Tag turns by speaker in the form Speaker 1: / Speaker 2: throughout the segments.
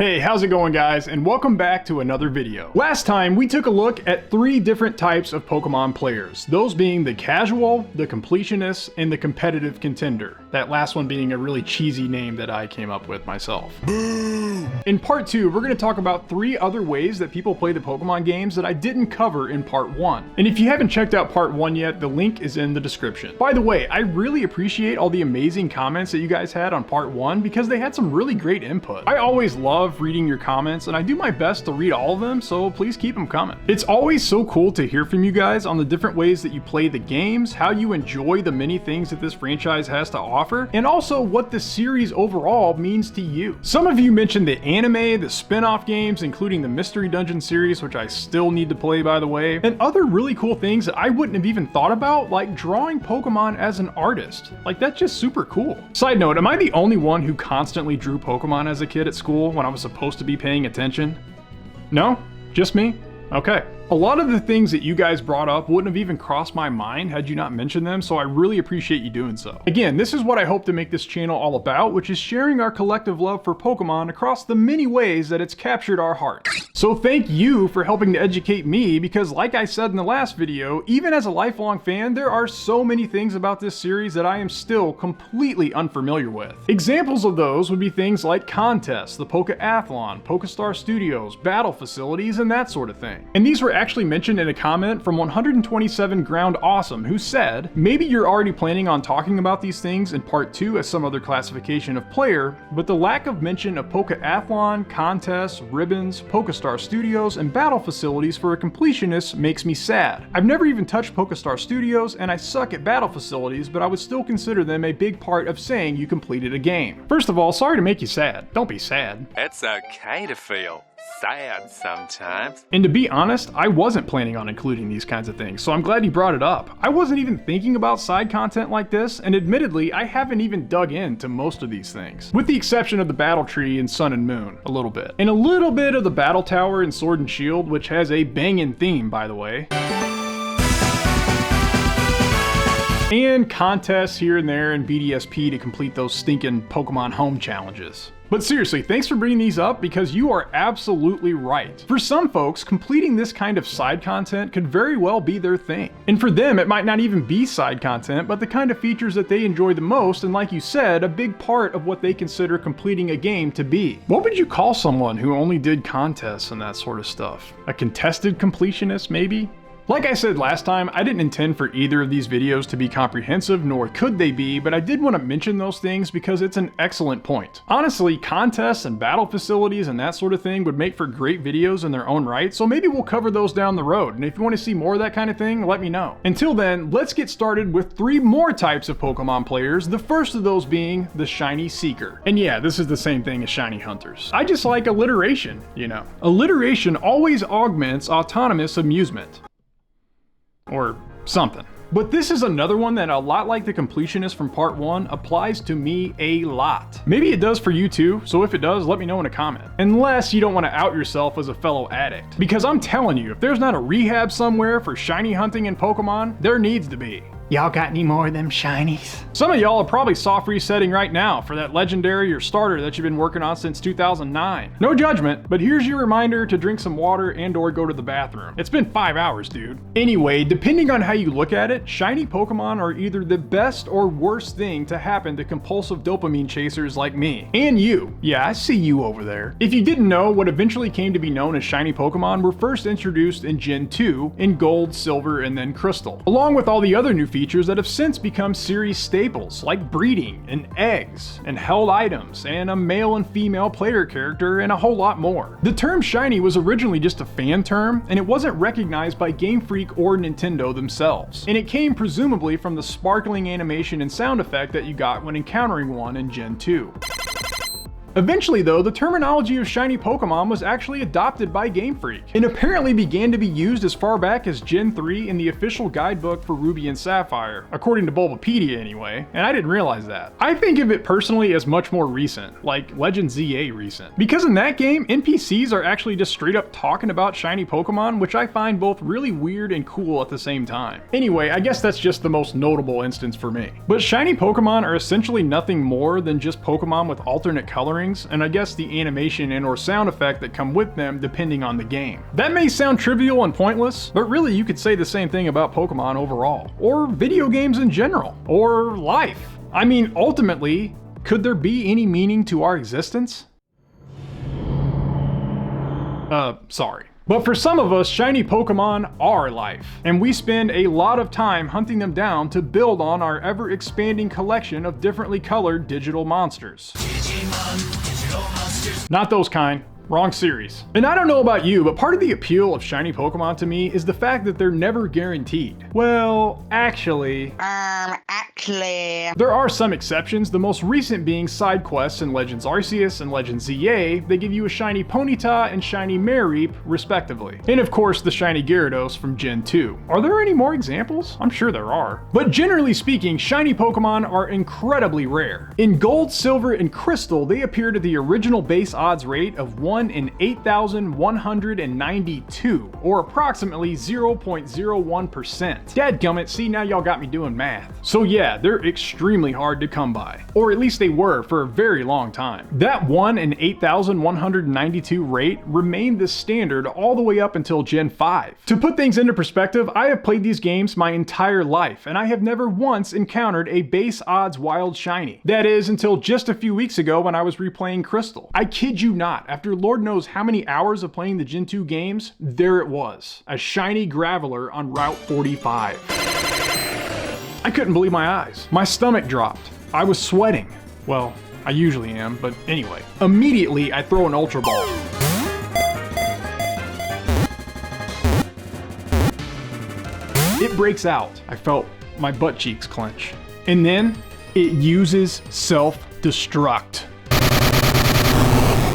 Speaker 1: Hey, how's it going guys, and welcome back to another video. Last time we took a look at 3 different types of Pokemon players, those being the casual, the completionist, and the competitive contender. That last one being a really cheesy name that I came up with myself. In part 2, we're going to talk about 3 other ways that people play the Pokemon games that I didn't cover in part 1. And if you haven't checked out part 1 yet, the link is in the description. By the way, I really appreciate all the amazing comments that you guys had on part 1 because they had some really great input. I always love reading your comments and I do my best to read all of them, so please keep them coming. It's always so cool to hear from you guys on the different ways that you play the games, how you enjoy the many things that this franchise has to offer, and also what the series overall means to you. Some of you mentioned the anime, the spin-off games, including the Mystery Dungeon series, which I still need to play by the way, and other really cool things that I wouldn't have even thought about, like drawing Pokemon as an artist. Like, that's just super cool. Side note, am I the only one who constantly drew Pokemon as a kid at school when I was supposed to be paying attention? No? Just me? Okay. A lot of the things that you guys brought up wouldn't have even crossed my mind had you not mentioned them, so I really appreciate you doing so. Again, this is what I hope to make this channel all about, which is sharing our collective love for Pokemon across the many ways that it's captured our hearts. So thank you for helping to educate me, because like I said in the last video, even as a lifelong fan, there are so many things about this series that I am still completely unfamiliar with. Examples of those would be things like contests, the Pokeathlon, Pokestar Studios, battle facilities, and that sort of thing. And these were actually mentioned in a comment from 127 Ground Awesome, who said, maybe you're already planning on talking about these things in part 2 as some other classification of player, but the lack of mention of Pokeathlon, contests, ribbons, Pokestar Studios, and battle facilities for a completionist makes me sad. I've never even touched Pokestar Studios, and I suck at battle facilities, but I would still consider them a big part of saying you completed a game. First of all, sorry to make you sad. Don't be sad.
Speaker 2: It's okay to feel sad sometimes.
Speaker 1: And to be honest, I wasn't planning on including these kinds of things, so I'm glad you brought it up. I wasn't even thinking about side content like this, and admittedly, I haven't even dug into most of these things. With the exception of the Battle Tree in Sun and Moon, a little bit. And a little bit of the Battle Tower in Sword and Shield, which has a bangin' theme, by the way. And contests here and there in BDSP to complete those stinking Pokemon home challenges. But seriously, thanks for bringing these up because you are absolutely right. For some folks, completing this kind of side content could very well be their thing. And for them, it might not even be side content, but the kind of features that they enjoy the most, and like you said, a big part of what they consider completing a game to be. What would you call someone who only did contests and that sort of stuff? A contested completionist, maybe? Like I said last time, I didn't intend for either of these videos to be comprehensive, nor could they be, but I did want to mention those things because it's an excellent point. Honestly, contests and battle facilities and that sort of thing would make for great videos in their own right, so maybe we'll cover those down the road, and if you want to see more of that kind of thing, let me know. Until then, let's get started with 3 more types of Pokemon players, the first of those being the Shiny Seeker. And yeah, this is the same thing as Shiny Hunters. I just like alliteration, you know. Alliteration always augments autonomous amusement. Or something. But this is another one that, a lot like the completionist from part 1, applies to me a lot. Maybe it does for you too, so if it does, let me know in a comment. Unless you don't want to out yourself as a fellow addict. Because I'm telling you, if there's not a rehab somewhere for shiny hunting in Pokemon, there needs to be. Y'all got any more of them shinies? Some of y'all are probably soft resetting right now for that legendary or starter that you've been working on since 2009. No judgment, but here's your reminder to drink some water and or go to the bathroom. It's been 5 hours, dude. Anyway, depending on how you look at it, shiny Pokemon are either the best or worst thing to happen to compulsive dopamine chasers like me. And you. Yeah, I see you over there. If you didn't know, what eventually came to be known as shiny Pokemon were first introduced in Gen 2 in Gold, Silver, and then Crystal. Along with all the other new features that have since become series staples, like breeding, and eggs, and held items, and a male and female player character, and a whole lot more. The term shiny was originally just a fan term, and it wasn't recognized by Game Freak or Nintendo themselves. And it came presumably from the sparkling animation and sound effect that you got when encountering one in Gen 2. Eventually though, the terminology of shiny Pokemon was actually adopted by Game Freak, and apparently began to be used as far back as Gen 3 in the official guidebook for Ruby and Sapphire, according to Bulbapedia anyway, and I didn't realize that. I think of it personally as much more recent, like Legend ZA recent. Because in that game, NPCs are actually just straight up talking about shiny Pokemon, which I find both really weird and cool at the same time. Anyway, I guess that's just the most notable instance for me. But shiny Pokemon are essentially nothing more than just Pokemon with alternate coloring offerings, and I guess the animation and or sound effect that come with them depending on the game. That may sound trivial and pointless, but really you could say the same thing about Pokemon overall, or video games in general, or life. I mean, ultimately, could there be any meaning to our existence? Sorry. But for some of us, shiny Pokemon are life, and we spend a lot of time hunting them down to build on our ever-expanding collection of differently colored digital monsters. Not those kind. Wrong series. And I don't know about you, but part of the appeal of shiny Pokemon to me is the fact that they're never guaranteed. Well, actually, there are some exceptions, the most recent being side quests in Legends Arceus and Legends ZA. They give you a shiny Ponyta and shiny Mareep, respectively. And of course, the shiny Gyarados from Gen 2. Are there any more examples? I'm sure there are. But generally speaking, shiny Pokemon are incredibly rare. In Gold, Silver, and Crystal, they appeared at the original base odds rate of 1 in 8,192, or approximately 0.01%. Dadgummit, see, now y'all got me doing math. So yeah, they're extremely hard to come by. Or at least they were for a very long time. That 1 in 8,192 rate remained the standard all the way up until Gen 5. To put things into perspective, I have played these games my entire life, and I have never once encountered a base odds wild shiny. That is, until just a few weeks ago when I was replaying Crystal. I kid you not, after Lord knows how many hours of playing the Gen 2 games, there it was, a shiny Graveler on Route 45. I couldn't believe my eyes. My stomach dropped. I was sweating. Well, I usually am, but anyway. Immediately, I throw an Ultra Ball. It breaks out. I felt my butt cheeks clench. And then, it uses self-destruct.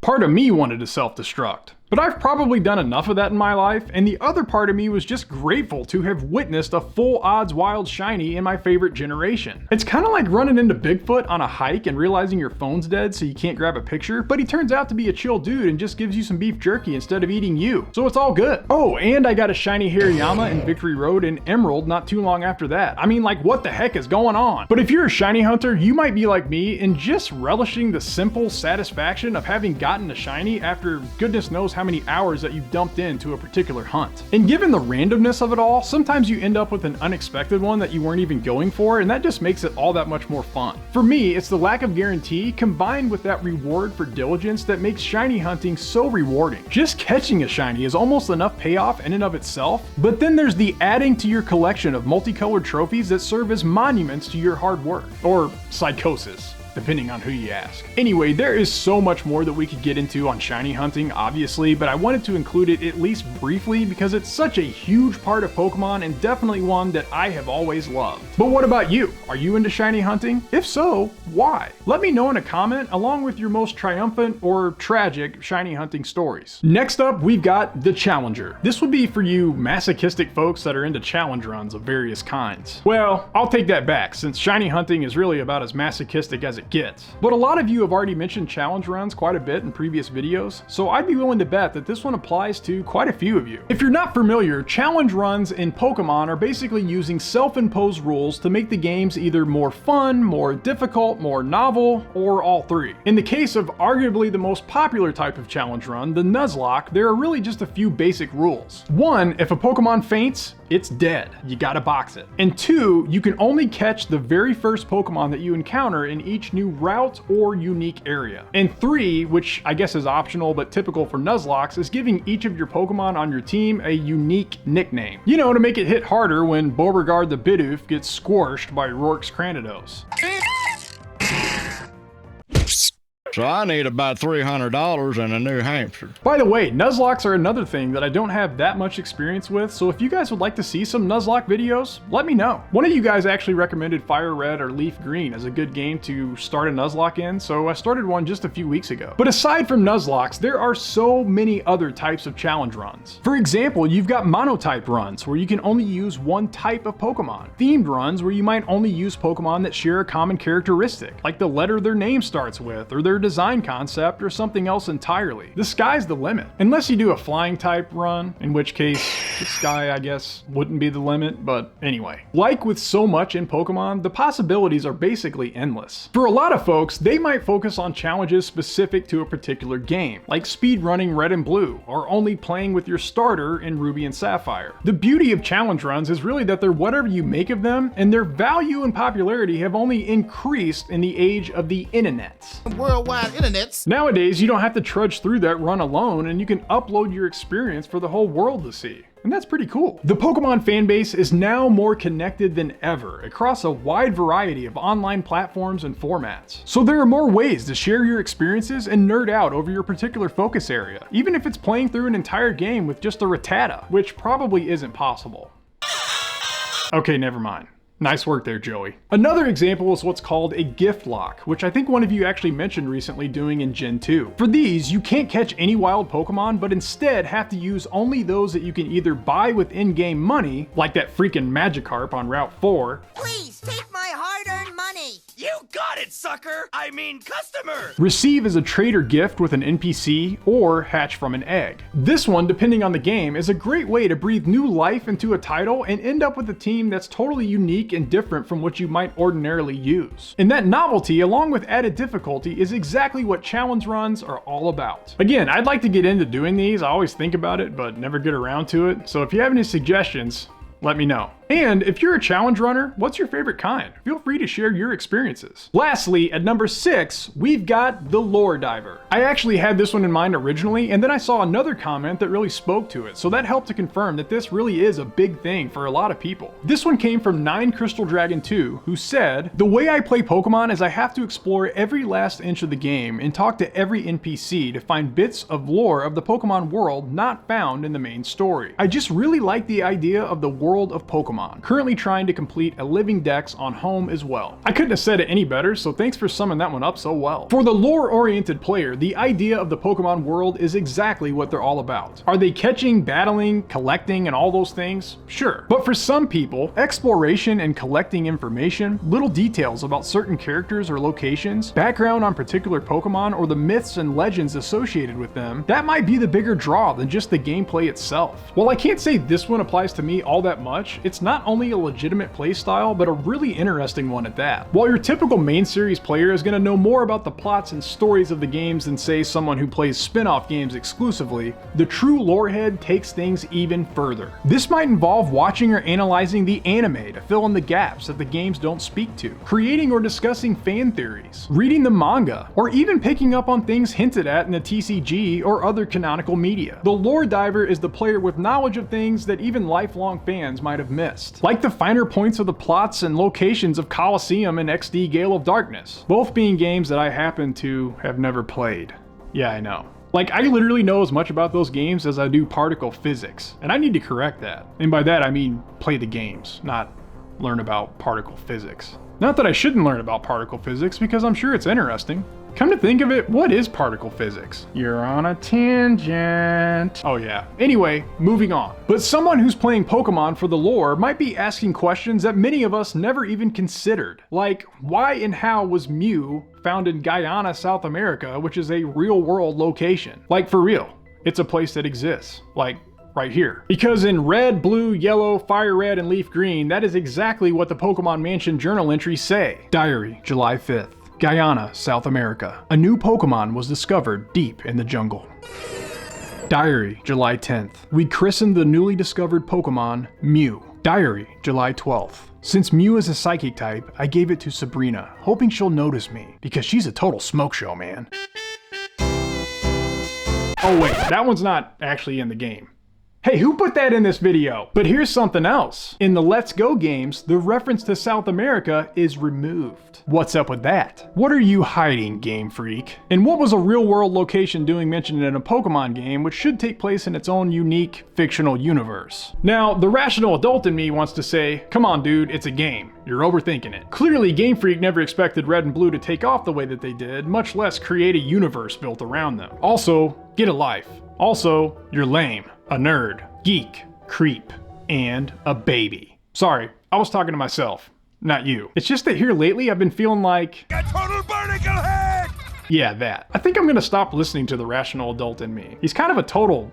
Speaker 1: Part of me wanted to self-destruct, but I've probably done enough of that in my life, and the other part of me was just grateful to have witnessed a full odds wild shiny in my favorite generation. It's kind of like running into Bigfoot on a hike and realizing your phone's dead so you can't grab a picture, but he turns out to be a chill dude and just gives you some beef jerky instead of eating you. So it's all good. Oh, and I got a shiny Hariyama in Victory Road and Emerald not too long after that. I mean, like, what the heck is going on? But if you're a shiny hunter, you might be like me and just relishing the simple satisfaction of having gotten a shiny after goodness knows how many hours that you've dumped into a particular hunt. And given the randomness of it all, sometimes you end up with an unexpected one that you weren't even going for, and that just makes it all that much more fun. For me, it's the lack of guarantee combined with that reward for diligence that makes shiny hunting so rewarding. Just catching a shiny is almost enough payoff in and of itself, but then there's the adding to your collection of multicolored trophies that serve as monuments to your hard work, or psychosis, depending on who you ask. Anyway, there is so much more that we could get into on shiny hunting, obviously, but I wanted to include it at least briefly because it's such a huge part of Pokemon and definitely one that I have always loved. But what about you? Are you into shiny hunting? If so, why? Let me know in a comment along with your most triumphant or tragic shiny hunting stories. Next up, we've got the Challenger. This would be for you masochistic folks that are into challenge runs of various kinds. Well, I'll take that back since shiny hunting is really about as masochistic as it gets. But a lot of you have already mentioned challenge runs quite a bit in previous videos, so I'd be willing to bet that this one applies to quite a few of you. If you're not familiar, challenge runs in Pokemon are basically using self-imposed rules to make the games either more fun, more difficult, more novel, or all three. In the case of arguably the most popular type of challenge run, the Nuzlocke, there are really just a few basic rules. 1, if a Pokemon faints, it's dead. You gotta box it. And 2, you can only catch the very first Pokemon that you encounter in each new route or unique area. And 3, which I guess is optional but typical for Nuzlockes, is giving each of your Pokemon on your team a unique nickname. You know, to make it hit harder when Beauregard the Bidoof gets squashed by Rourke's Cranidos.
Speaker 3: So I need about $300 and a new hamster.
Speaker 1: By the way, Nuzlockes are another thing that I don't have that much experience with, so if you guys would like to see some Nuzlocke videos, let me know. One of you guys actually recommended Fire Red or Leaf Green as a good game to start a Nuzlocke in, so I started one just a few weeks ago. But aside from Nuzlockes, there are so many other types of challenge runs. For example, you've got monotype runs where you can only use one type of Pokemon. Themed runs where you might only use Pokemon that share a common characteristic, like the letter their name starts with or their design concept or something else entirely. The sky's the limit. Unless you do a flying type run, in which case the sky, I guess, wouldn't be the limit, but anyway. Like with so much in Pokemon, the possibilities are basically endless. For a lot of folks, they might focus on challenges specific to a particular game, like speedrunning Red and Blue, or only playing with your starter in Ruby and Sapphire. The beauty of challenge runs is really that they're whatever you make of them, and their value and popularity have only increased in the age of the internets.
Speaker 4: Worldwide internets.
Speaker 1: Nowadays, you don't have to trudge through that run alone, and you can upload your experience for the whole world to see. And that's pretty cool. The Pokemon fanbase is now more connected than ever across a wide variety of online platforms and formats. So there are more ways to share your experiences and nerd out over your particular focus area, even if it's playing through an entire game with just a Rattata, which probably isn't possible. Okay, never mind. Nice work there, Joey. Another example is what's called a gift lock, which I think one of you actually mentioned recently doing in Gen 2. For these, you can't catch any wild Pokemon, but instead have to use only those that you can either buy with in-game money, like that freaking Magikarp on Route 4.
Speaker 5: Please take my hard-earned money.
Speaker 6: You got it, sucker! I mean customer!
Speaker 1: Receive as a trader gift with an NPC, or hatch from an egg. This one, depending on the game, is a great way to breathe new life into a title and end up with a team that's totally unique and different from what you might ordinarily use. And that novelty, along with added difficulty, is exactly what challenge runs are all about. Again, I'd like to get into doing these. I always think about it, but never get around to it. So if you have any suggestions, let me know. And if you're a challenge runner, what's your favorite kind? Feel free to share your experiences. Lastly, at number 6, we've got the Lore Diver. I actually had this one in mind originally, and then I saw another comment that really spoke to it, so that helped to confirm that this really is a big thing for a lot of people. This one came from 9 Crystal Dragon 2, who said, "The way I play Pokemon is I have to explore every last inch of the game and talk to every NPC to find bits of lore of the Pokemon world not found in the main story. I just really like the idea of the world of Pokemon. Currently trying to complete a living dex on home as well." I couldn't have said it any better, so thanks for summing that one up so well. For the lore-oriented player, the idea of the Pokemon world is exactly what they're all about. Are they catching, battling, collecting, and all those things? Sure. But for some people, exploration and collecting information, little details about certain characters or locations, background on particular Pokemon, or the myths and legends associated with them, that might be the bigger draw than just the gameplay itself. While I can't say this one applies to me all that much, it's not only a legitimate playstyle, but a really interesting one at that. While your typical main series player is going to know more about the plots and stories of the games than say someone who plays spin-off games exclusively, the true lorehead takes things even further. This might involve watching or analyzing the anime to fill in the gaps that the games don't speak to, creating or discussing fan theories, reading the manga, or even picking up on things hinted at in the TCG or other canonical media. The Lore Diver is the player with knowledge of things that even lifelong fans might have missed. Like the finer points of the plots and locations of Colosseum and XD Gale of Darkness, both being games that I happen to have never played. Yeah, I know. Like, I literally know as much about those games as I do particle physics, and I need to correct that. And by that I mean play the games, not learn about particle physics. Not that I shouldn't learn about particle physics, because I'm sure it's interesting. Come to think of it, what is particle physics? You're on a tangent. Oh yeah. Anyway, moving on. But someone who's playing Pokemon for the lore might be asking questions that many of us never even considered. Like, why and how was Mew found in Guyana, South America, which is a real-world location? Like, for real. It's a place that exists. Like, right here. Because in red, blue, yellow, fire red, and leaf green, that is exactly what the Pokemon Mansion journal entries say. Diary, July 5th. Guyana, South America. A new Pokemon was discovered deep in the jungle. Diary, July 10th. We christened the newly discovered Pokemon Mew. Diary, July 12th. Since Mew is a psychic type, I gave it to Sabrina, hoping she'll notice me, because she's a total smoke show, man. Oh wait, that one's not actually in the game. Hey, who put that in this video? But here's something else. In the Let's Go games, the reference to South America is removed. What's up with that? What are you hiding, Game Freak? And what was a real-world location doing mentioned in a Pokemon game which should take place in its own unique, fictional universe? Now, the rational adult in me wants to say, come on dude, it's a game. You're overthinking it. Clearly, Game Freak never expected Red and Blue to take off the way that they did, much less create a universe built around them. Also, get a life. Also, you're lame, a nerd, geek, creep, and a baby. Sorry, I was talking to myself, not you. It's just that here lately I've been feeling like
Speaker 6: A total barnacle head!
Speaker 1: Yeah, that. I think I'm gonna stop listening to the rational adult in me. He's kind of a total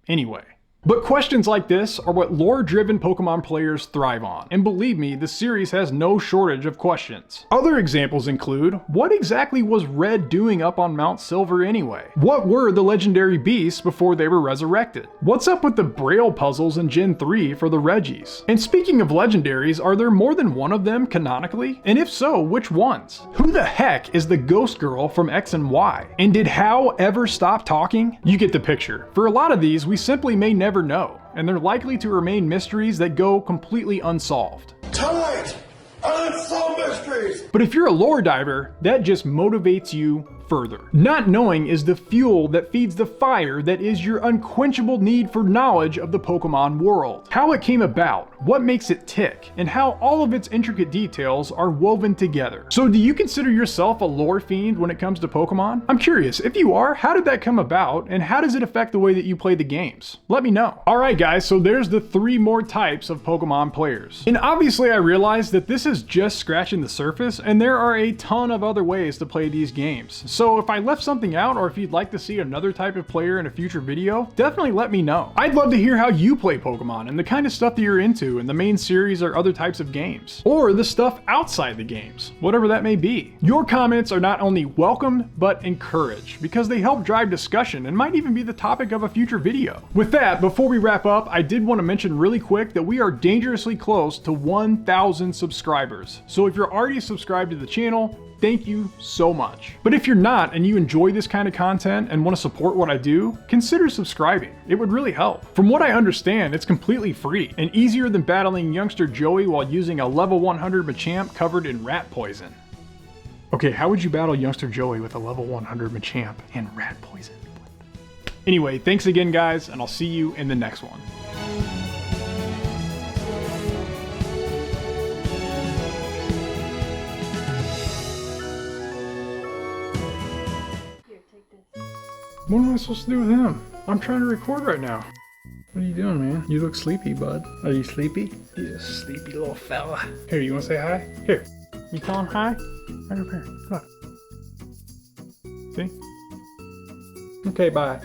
Speaker 1: anyway. But questions like this are what lore-driven Pokemon players thrive on, and believe me, the series has no shortage of questions. Other examples include, what exactly was Red doing up on Mount Silver anyway? What were the legendary beasts before they were resurrected? What's up with the Braille puzzles in Gen 3 for the Reggies? And speaking of legendaries, are there more than one of them canonically? And if so, which ones? Who the heck is the ghost girl from X and Y? And did Hau ever stop talking? You get the picture. For a lot of these, we simply may never know, and they're likely to remain mysteries that go completely unsolved.
Speaker 4: Tonight, unsolved mysteries!
Speaker 1: But if you're a lore diver, that just motivates you further. Not knowing is the fuel that feeds the fire that is your unquenchable need for knowledge of the Pokemon world. How it came about, what makes it tick, and how all of its intricate details are woven together. So do you consider yourself a lore fiend when it comes to Pokemon? I'm curious, if you are, how did that come about, and how does it affect the way that you play the games? Let me know. Alright guys, so there's the 3 more types of Pokemon players. And obviously I realize that this is just scratching the surface, and there are a ton of other ways to play these games. So if I left something out, or if you'd like to see another type of player in a future video, definitely let me know. I'd love to hear how you play Pokemon and the kind of stuff that you're into in the main series or other types of games. Or the stuff outside the games, whatever that may be. Your comments are not only welcomed, but encouraged, because they help drive discussion and might even be the topic of a future video. With that, before we wrap up, I did want to mention really quick that we are dangerously close to 1,000 subscribers. So if you're already subscribed to the channel, thank you so much. But if you're not and you enjoy this kind of content and want to support what I do, consider subscribing. It would really help. From what I understand, it's completely free and easier than battling youngster Joey while using a level 100 Machamp covered in rat poison. Okay, how would you battle youngster Joey with a level 100 Machamp and rat poison? Anyway, thanks again guys, and I'll see you in the next one. What am I supposed to do with him? I'm trying to record right now. What are you doing, man? You look sleepy, bud. Are you sleepy? He's a sleepy little fella. Here, you want to say hi? Here. You tell him hi? Right up here. Look. See? Okay, bye.